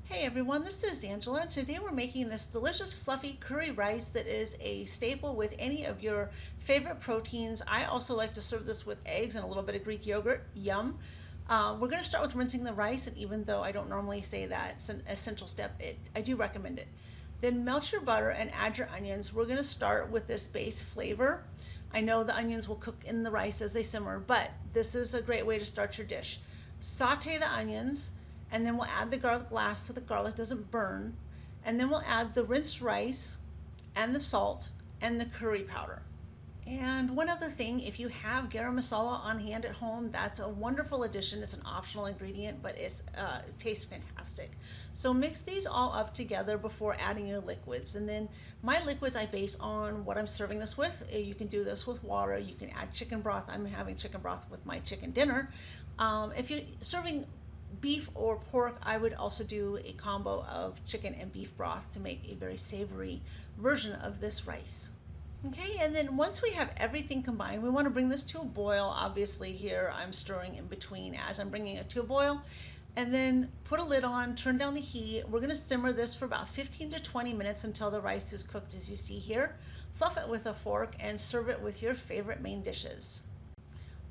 Hey everyone, this is Angela. Today we're making this delicious fluffy curry rice that is a staple with any of your favorite proteins. I also like to serve this with eggs and a little bit of Greek yogurt. Yum. We're going to start with rinsing the rice, and even though I don't normally say that it's an essential step, I do recommend it. Then melt your butter and add your onions. We're going to start with this base flavor. I know the onions will cook in the rice as they simmer, but this is a great way to start your dish. Saute the onions, and then we'll add the garlic last so the garlic doesn't burn. And then we'll add the rinsed rice and the salt and the curry powder. And one other thing, if you have garam masala on hand at home, that's a wonderful addition. It's an optional ingredient, but it tastes fantastic. So mix these all up together before adding your liquids. And then my liquids I base on what I'm serving this with. You can do this with water. You can add chicken broth. I'm having chicken broth with my chicken dinner. If you're serving beef or pork, I would also do a combo of chicken and beef broth to make a very savory version of this rice. Okay, and then once we have everything combined, we want to bring this to a boil. Obviously here I'm stirring in between as I'm bringing it to a boil. And then put a lid on, turn down the heat. We're going to simmer this for about 15 to 20 minutes until the rice is cooked as you see here. Fluff it with a fork and serve it with your favorite main dishes.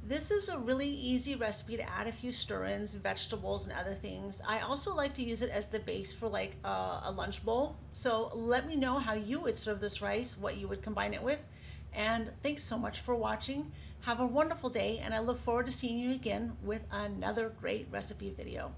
This is a really easy recipe to add a few stir-ins, vegetables, and other things. I also like to use it as the base for like a lunch bowl. So let me know how you would serve this rice, what you would combine it with. And thanks so much for watching. Have a wonderful day, and I look forward to seeing you again with another great recipe video.